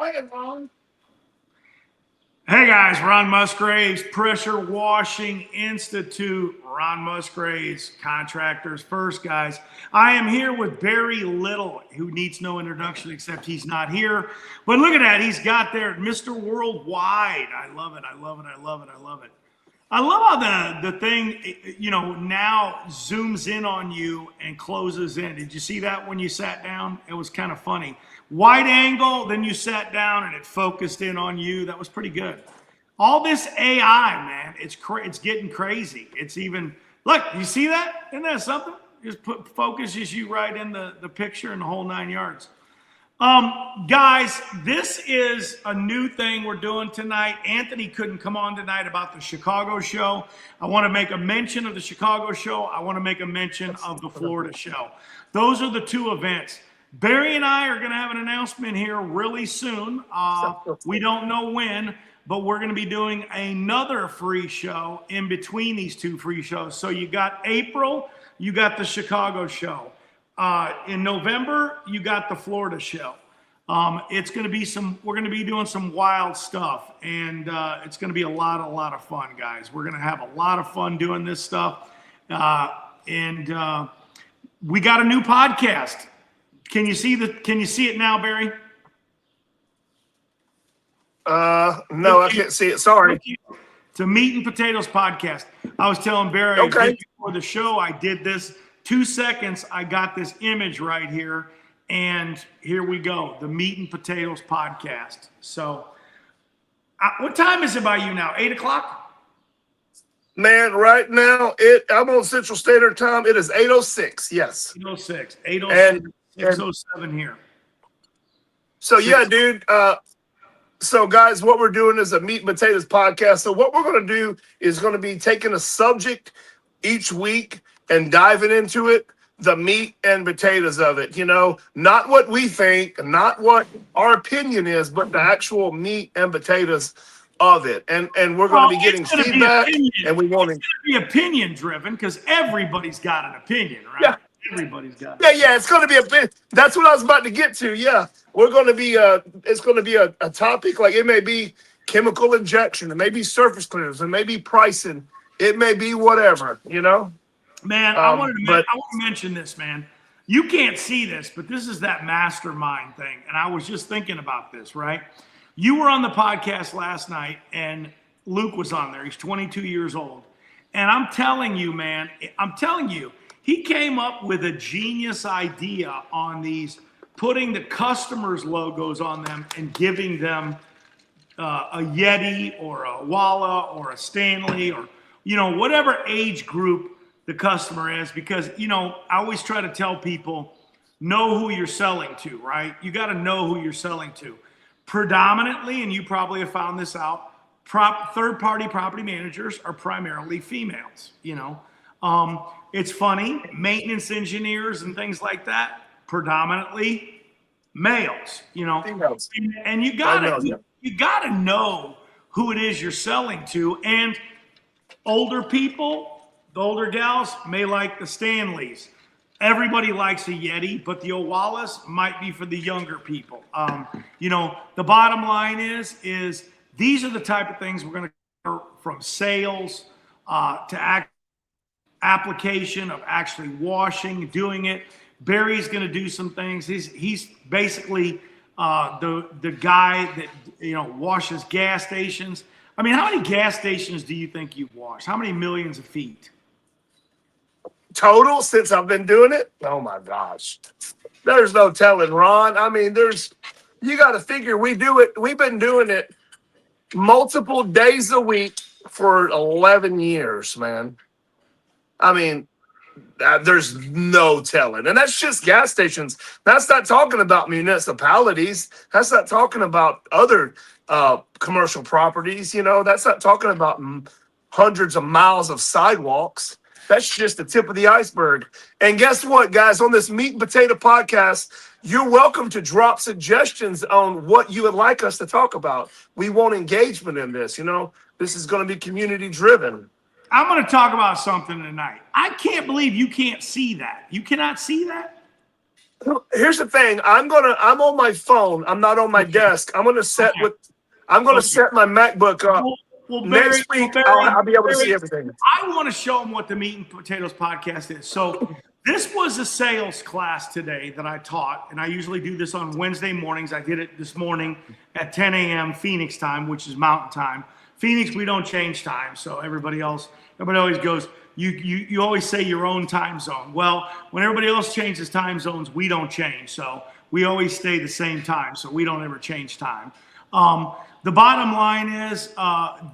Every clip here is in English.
ahead, Ron. Hey guys, Ron Musgraves, Pressure Washing Institute. Ron Musgraves, Contractors First, guys. I am here with Barry Little, who needs no introduction except he's not here. But look at that, he's got there Mr. Worldwide. I love it, I love it, I love it, I love it. I love how the thing, now zooms in on you and closes in. Did you see that when you sat down? It was kind of funny. Wide angle, then you sat down and it focused in on you. That was pretty good. All this AI, man, it's getting crazy. It's even, look, you see that? Isn't that something? Just focuses you right in the picture and the whole 9 yards. Guys, this is a new thing we're doing tonight. Anthony couldn't come on tonight about the Chicago show. I want to make a mention of the Chicago show. I want to make a mention of the Florida show. Those are the two events. Barry and I are going to have an announcement here really soon. We don't know when, but we're going to be doing another free show in between these two free shows. So you got April, you got the Chicago show. In November, you got the Florida show. It's going to be we're going to be doing some wild stuff, and it's going to be a lot of fun, guys. We're going to have a lot of fun doing this stuff. And we got a new podcast. Can you see it now, Barry? No, I can't see it. Sorry. It's a Meat and Potatoes podcast. I was telling Barry okay. Before the show, I did this 2 seconds. I got this image right here, and here we go. The Meat and Potatoes podcast. So, what time is it by you now? 8 o'clock? Man, right now I'm on Central Standard Time. It is 8:06. Yes. 8:06. 8:06. 6:07 here. So yeah, dude. So guys, what we're doing is a Meat and Potatoes podcast. So what we're going to do is going to be taking a subject each week and diving into it, the meat and potatoes of it. Not what we think, not what our opinion is, but the actual meat and potatoes of it. And we're going to be getting feedback, and we want to be opinion driven because everybody's got an opinion, right? Yeah. Everybody's got it. Yeah, it's going to be that's what I was about to get to. Yeah. We're going to be it's going to be a topic, like it may be chemical injection, it may be surface clearance, it may be pricing, it may be whatever, Man, I want to mention this, man. You can't see this, but this is that mastermind thing. And I was just thinking about this, right? You were on the podcast last night, and Luke was on there. He's 22 years old. And I'm telling you, man, he came up with a genius idea on these, putting the customers' logos on them and giving them a Yeti or a Walla or a Stanley or, whatever age group the customer is. Because, I always try to tell people, know who you're selling to, right? You got to know who you're selling to. Predominantly, and you probably have found this out, third-party property managers are primarily females, It's funny, maintenance engineers and things like that, predominantly males, Females. And you gotta know who it is you're selling to. And older people, the older gals may like the Stanleys. Everybody likes a Yeti, but the Owalas might be for the younger people. The bottom line is these are the type of things we're going to cover, from sales to application of actually washing, doing it. Barry's going to do some things. He's basically the guy that washes gas stations. I mean, how many gas stations do you think you've washed? How many millions of feet? Total since I've been doing it? Oh my gosh. There's no telling, Ron. I mean, you got to figure we've been doing it multiple days a week for 11 years, man. I mean, there's no telling. And that's just gas stations. That's not talking about municipalities. That's not talking about other commercial properties. That's not talking about hundreds of miles of sidewalks. That's just the tip of the iceberg. And guess what, guys? On this Meat and Potato podcast, you're welcome to drop suggestions on what you would like us to talk about. We want engagement in this. This is going to be community driven. I'm going to talk about something tonight. I can't believe you can't see that. You cannot see that? Here's the thing. I'm on my phone. I'm not on my desk. Okay. I'm gonna Okay. set my MacBook up. Well, Next week, I'll be able to see everything. I want to show them what the Meat and Potatoes podcast is. So this was a sales class today that I taught, and I usually do this on Wednesday mornings. I did it this morning at 10 a.m. Phoenix time, which is Mountain time. Phoenix, we don't change time, so everybody always goes, you always say your own time zone. Well, when everybody else changes time zones, we don't change. So we always stay the same time, so we don't ever change time. The bottom line is,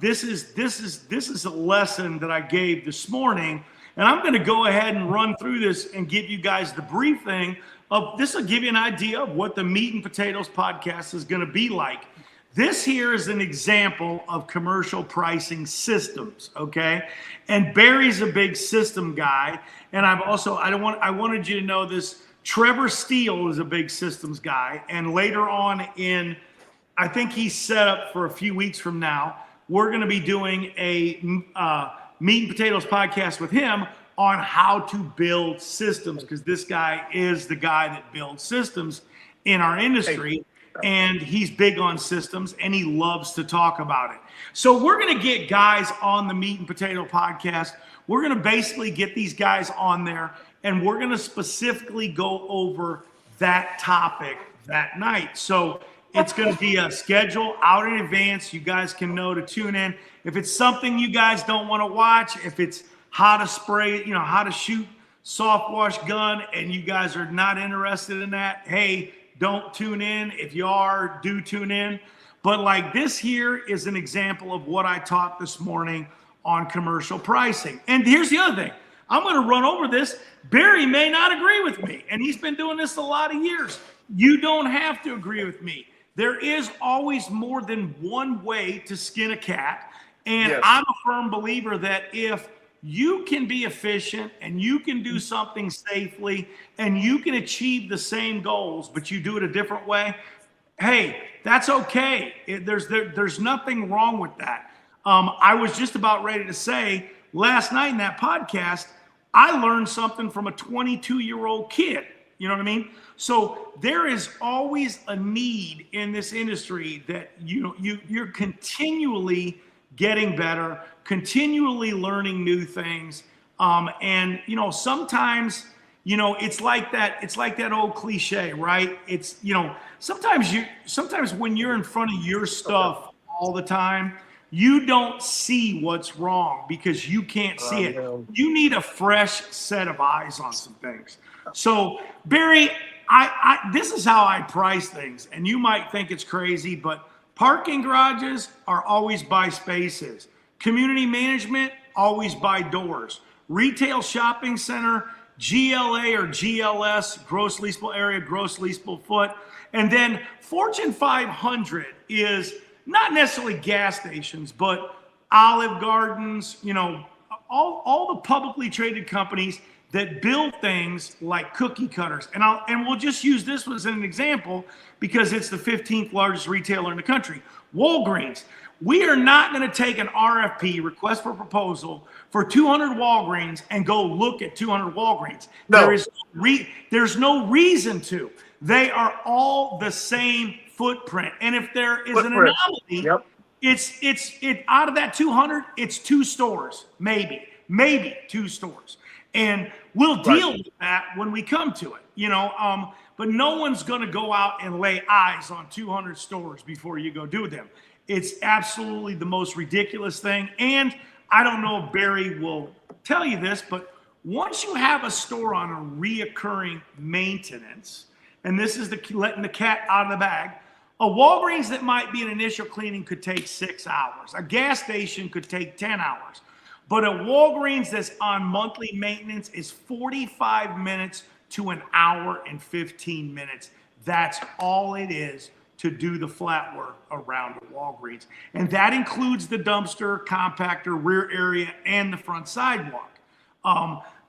this is a lesson that I gave this morning, and I'm going to go ahead and run through this and give you guys the briefing of this. Will give you an idea of what the Meat and Potatoes podcast is going to be like. This here is an example of commercial pricing systems, okay? And Barry's a big system guy, and I wanted you to know this. Trevor Steele is a big systems guy, and later on I think he's set up for a few weeks from now. We're going to be doing a Meat and Potatoes podcast with him on how to build systems, because this guy is the guy that builds systems in our industry, and he's big on systems, and he loves to talk about it. So we're going to get guys on the Meat and Potato podcast. We're going to basically get these guys on there, and we're going to specifically go over that topic that night. So it's going to be a schedule out in advance. You guys can know to tune in. If it's something you guys don't want to watch, if it's how to spray, how to shoot soft wash gun, and you guys are not interested in that, hey, don't tune in. If you are, do tune in. But like this here is an example of what I taught this morning on commercial pricing. And here's the other thing. I'm going to run over this. Barry may not agree with me, and he's been doing this a lot of years. You don't have to agree with me. There is always more than one way to skin a cat. And yes, I'm a firm believer that if you can be efficient and you can do something safely and you can achieve the same goals, but you do it a different way, hey, that's okay. There's nothing wrong with that. I was just about ready to say last night in that podcast, I learned something from a 22-year-old kid. You know what I mean? So there is always a need in this industry that you're continually getting better, continually learning new things. And sometimes, it's like that old cliche, right? It's, sometimes when you're in front of your stuff all the time, you don't see what's wrong because you can't see it. You need a fresh set of eyes on some things. So Barry, this is how I price things, and you might think it's crazy, but parking garages are always by spaces. Community management, always by doors. Retail shopping center, GLA or GLS, gross leasable area, gross leasable foot. And then Fortune 500 is not necessarily gas stations, but Olive Gardens, all the publicly traded companies that build things like cookie cutters. And we'll just use this as an example because it's the 15th largest retailer in the country. Walgreens. We are not going to take an RFP, request for proposal, for 200 Walgreens and go look at 200 Walgreens. No. There's no reason to. They are all the same footprint. And if there is an anomaly, yep, it's out of that 200, it's 2 stores, maybe 2 stores. And we'll deal with that when we come to it, but no one's going to go out and lay eyes on 200 stores before you go do them. It's absolutely the most ridiculous thing. And I don't know if Barry will tell you this, but once you have a store on a reoccurring maintenance, and this is letting the cat out of the bag, a Walgreens that might be an initial cleaning could take 6 hours. A gas station could take 10 hours. But a Walgreens that's on monthly maintenance is 45 minutes to an hour and 15 minutes. That's all it is to do the flat work around a Walgreens. And that includes the dumpster, compactor, rear area, and the front sidewalk.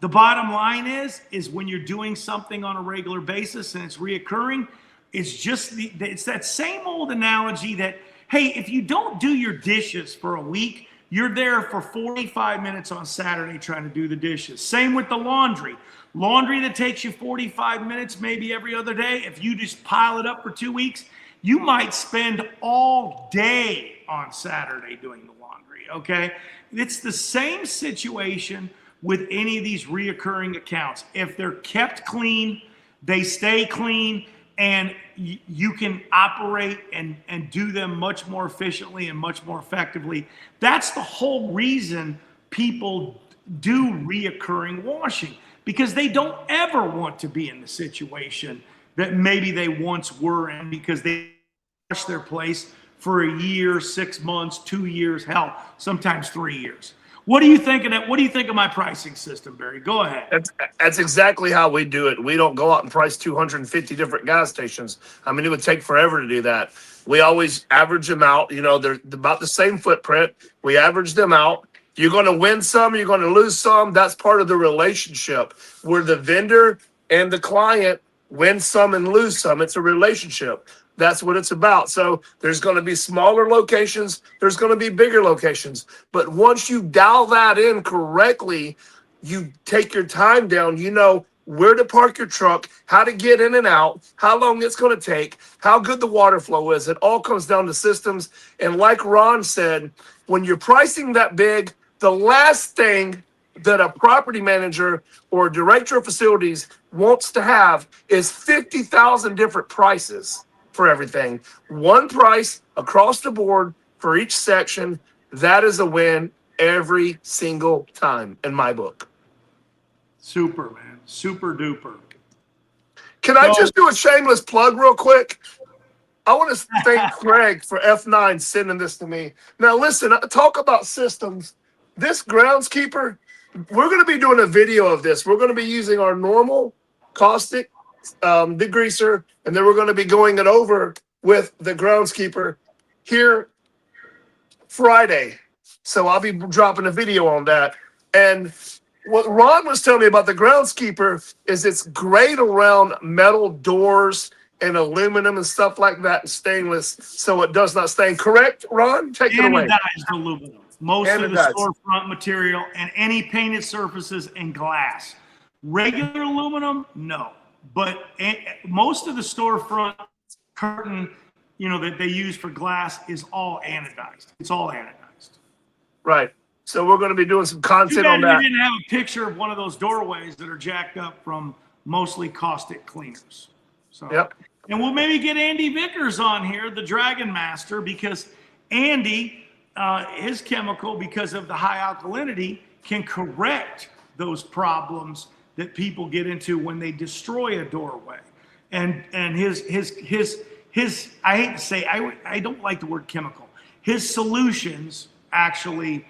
The bottom line is when you're doing something on a regular basis and it's reoccurring, it's that same old analogy that, hey, if you don't do your dishes for a week, You're there for 45 minutes on Saturday trying to do the dishes. Same with the laundry. Laundry that takes you 45 minutes maybe every other day, if you just pile it up for 2 weeks, you might spend all day on Saturday doing the laundry, okay? It's the same situation with any of these reoccurring accounts. If they're kept clean, they stay clean, and you can operate and do them much more efficiently and much more effectively. That's the whole reason people do reoccurring washing, because they don't ever want to be in the situation that maybe they once were in, because they wash their place for a year, 6 months, 2 years, hell, sometimes 3 years. What do you think of that? What do you think of my pricing system, Barry? Go ahead. That's exactly how we do it. We don't go out and price 250 different gas stations. I mean, it would take forever to do that. We always average them out. You know, they're about the same footprint. We average them out. You're going to win some, you're going to lose some. That's part of the relationship where the vendor and the client win some and lose some. It's a relationship. That's what it's about. So there's going to be smaller locations. There's going to be bigger locations. But once you dial that in correctly, you take your time down, you know where to park your truck, how to get in and out, how long it's going to take, how good the water flow is. It all comes down to systems. And like Ron said, when you're pricing that big, the last thing that a property manager or director of facilities wants to have is 50,000 different prices for everything. One price across the board for each section. That is a win every single time in my book. Super, man. Super duper. Can I just do a shameless plug real quick? I want to thank Craig for F9 sending this to me. Now, listen, talk about systems. This groundskeeper, we're going to be doing a video of this. We're going to be using our normal caustic degreaser, and then we're going to be going it over with the groundskeeper here Friday. So I'll be dropping a video on that. And what Ron was telling me about the groundskeeper is it's great around metal doors and aluminum and stuff like that, and stainless, so it does not stain. Correct, Ron? Take it away. Anodized aluminum. Most of the storefront material and any painted surfaces and glass. Regular aluminum, no. But most of the storefront curtain, you know, that they use for glass is all anodized. It's all anodized. Right. So we're going to be doing some content on that. We didn't have a picture of one of those doorways that are jacked up from mostly caustic cleaners. So, yep. And we'll maybe get Andy Vickers on here, the Dragon Master, because Andy, his chemical, because of the high alkalinity, can correct those problems that people get into when they destroy a doorway. And his I hate to say, I don't like the word chemical. His solutions actually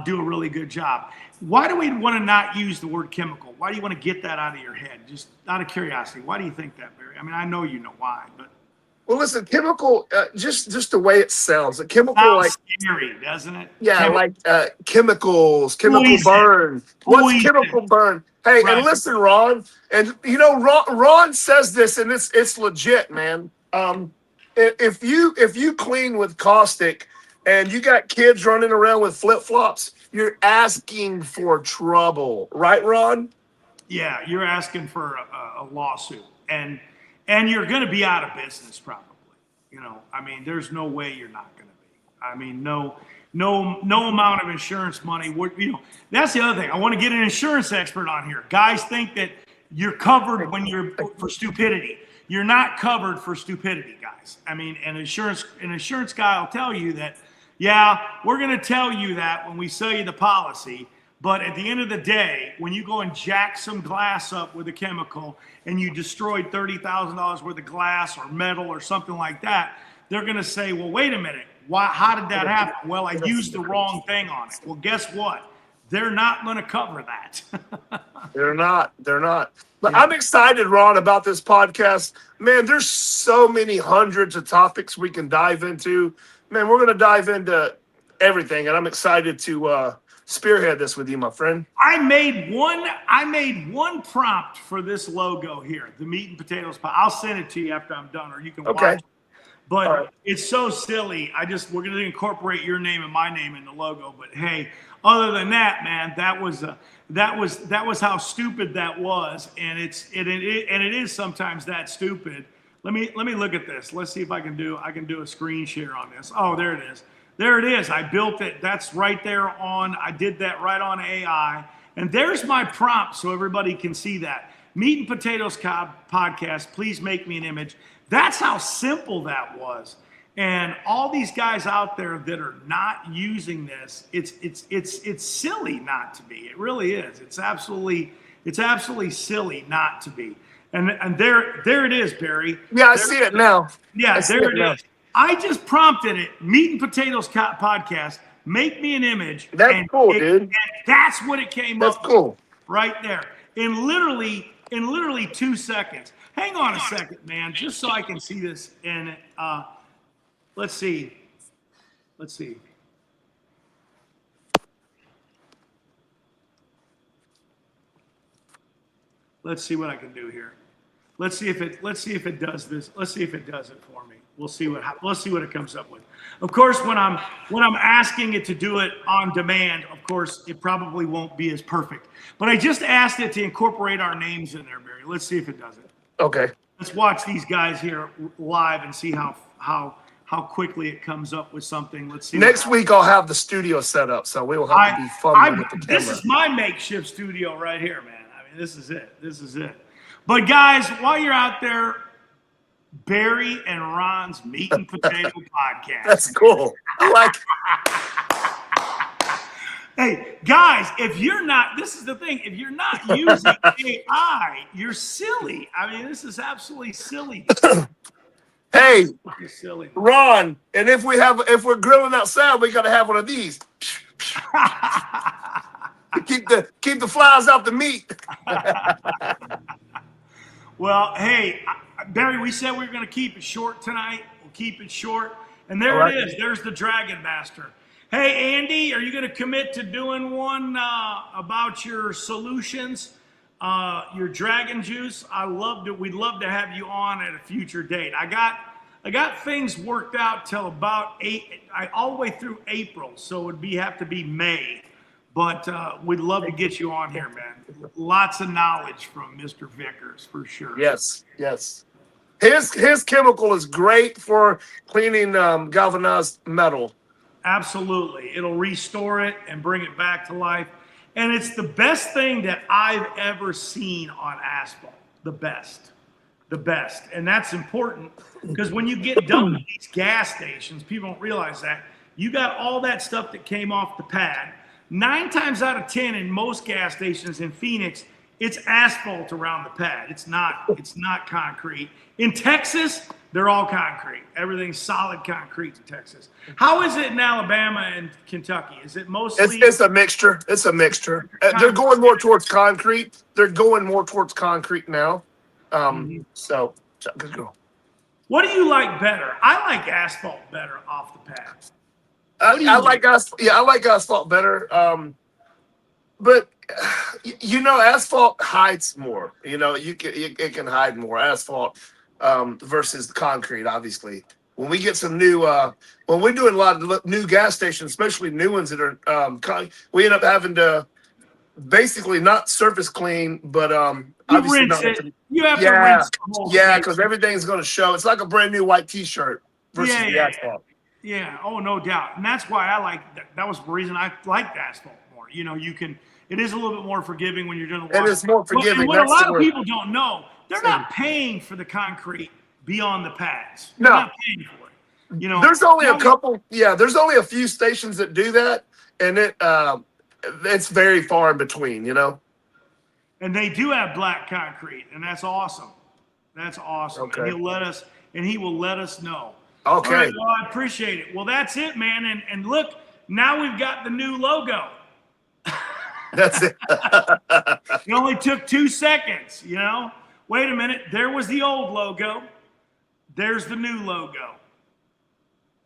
do a really good job. Why do we want to not use the word chemical? Why do you want to get that out of your head? Just out of curiosity, why do you think that, Barry? I mean, I know you know why, but. Well, listen, chemical, just the way it sounds. A chemical, sounds like scary, doesn't it? Yeah, like chemicals, chemical burn. What's chemical burn? Hey, right. And listen, Ron, and you know, Ron says this, and it's legit, man. If you clean with caustic, and you got kids running around with flip flops, you're asking for trouble, right, Ron? Yeah, you're asking for a lawsuit, and you're going to be out of business probably. You know, I mean, there's no way you're not going to be. I mean, no amount of insurance money would, you know, that's the other thing. I want to get an insurance expert on here. Guys think that you're covered when you're for stupidity. You're not covered for stupidity, guys. I mean, an insurance guy will tell you that, yeah, we're going to tell you that when we sell you the policy. But at the end of the day, when you go and jack some glass up with a chemical and you destroyed $30,000 worth of glass or metal or something like that, they're going to say, well, wait a minute. How did that happen? Well, I used the wrong thing on it. Well, guess what? They're not going to cover that. They're not. But yeah. I'm excited, Ron, about this podcast. Man, there's so many hundreds of topics we can dive into. Man, we're going to dive into everything, and I'm excited to spearhead this with you, my friend. I made one prompt for this logo here, the meat and potatoes pie. I'll send it to you after I'm done, or you can watch it. but All right. it's so silly. We're going to incorporate your name and my name in the logo. But hey, other than that, man, that was how stupid that was, and it is sometimes that stupid. Let me look at this. Let's see if I can do a screen share on this. Oh, there it is. There it is. I built it. That's right there on. I did that right on AI, and there's my prompt so everybody can see that. Meat and Potatoes podcast. Please make me an image. That's how simple that was. And all these guys out there that are not using this, it's silly not to be. It really is. It's absolutely silly not to be. And there it is, Barry. Yeah, I see it now. Yeah, there it now. is. I just prompted it, Meat and Potatoes podcast, make me an image. That's cool, dude. And that's what it came That's up cool. with right there. In literally 2 seconds. Hang on a second, man, just so I can see this. And let's see. Let's see what I can do here. Let's see if it does this. Let's see if it does it for me. Let's see what it comes up with. Of course, when I'm asking it to do it on demand, of course, it probably won't be as perfect. But I just asked it to incorporate our names in there, Barry. Let's see if it does it. Okay. Let's watch these guys here live and see how quickly it comes up with something. Let's see. Next week I'll have the studio set up, so we will have to be fun with the camera. This is my makeshift studio right here, man. I mean, this is it. This is it. But guys, while you're out there, Barry and Ron's Meat and Potato podcast. That's cool. I like Hey, guys, if you're not, this is the thing, if you're not using AI, you're silly. I mean, this is absolutely silly. Hey, Silly. Ron, and if we're grilling outside, we gotta have one of these. keep the flies off the meat. Well, hey, Barry, we said we were going to keep it short tonight. We'll keep it short. And there it is. There's the Dragon Master. Hey, Andy, are you going to commit to doing one about your solutions, your dragon juice? We'd love to have you on at a future date. I got things worked out till about all the way through April, so it'd have to be May. But we'd love to get you on here, man. Lots of knowledge from Mr. Vickers, for sure. Yes. His chemical is great for cleaning galvanized metal. Absolutely. It'll restore it and bring it back to life. And it's the best thing that I've ever seen on asphalt. The best. And that's important because when you get done with these gas stations, people don't realize that. You got all that stuff that came off the pad. 9 times out of 10 in most gas stations in Phoenix, it's asphalt around the pad. It's not concrete. In Texas, they're all concrete. Everything's solid concrete in Texas. How is it in Alabama and Kentucky? Is it mostly? It's a mixture. They're going more towards concrete. Now. So good girl. What do you like better? I like asphalt better off the pad. I like asphalt better. But asphalt hides more. It can hide more asphalt versus concrete. Obviously, when we get some new, when we're doing a lot of new gas stations, especially new ones that are, we end up having to basically not surface clean, but obviously rinse not. it. You have to rinse the whole thing. Because everything's going to show. It's like a brand new white T-shirt versus the asphalt. Yeah. Oh, no doubt. And that's why I like that. That was the reason I liked asphalt more. It is a little bit more forgiving when you're doing the water. It is more forgiving. And what a lot of people don't know, they're not paying for the concrete beyond the pads. They're not paying for it. There's only a couple. Yeah, there's only a few stations that do that, and it's very far in between. And they do have black concrete, and that's awesome. That's awesome. Okay. And he will let us know. Okay. All right, well, I appreciate it. Well, that's it, man. And look, now we've got the new logo. That's it. It only took 2 seconds, Wait a minute. There was the old logo. There's the new logo.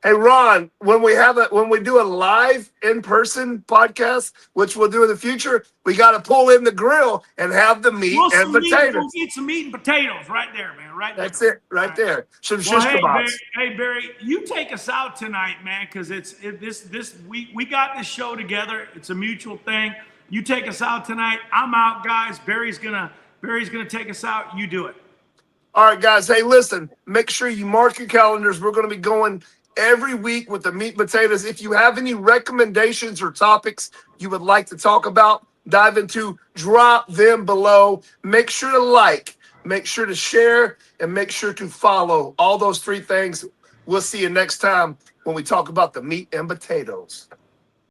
Hey Ron, when we do a live in-person podcast, which we'll do in the future, we got to pull in the grill and have the meat Well, and we'll potatoes. get some meat and potatoes right there, man. Right there. That's it, All right right. there. Some Well, shish kebabs. Hey Barry, you take us out tonight, man, because we got this show together. It's a mutual thing. You take us out tonight. I'm out, guys. Barry's gonna take us out. You do it. All right, guys. Hey, listen, make sure you mark your calendars. We're going to be going every week with the meat and potatoes. If you have any recommendations or topics you would like to talk about, dive into, drop them below. Make sure to like, make sure to share, and make sure to follow. All those three things. We'll see you next time when we talk about the meat and potatoes.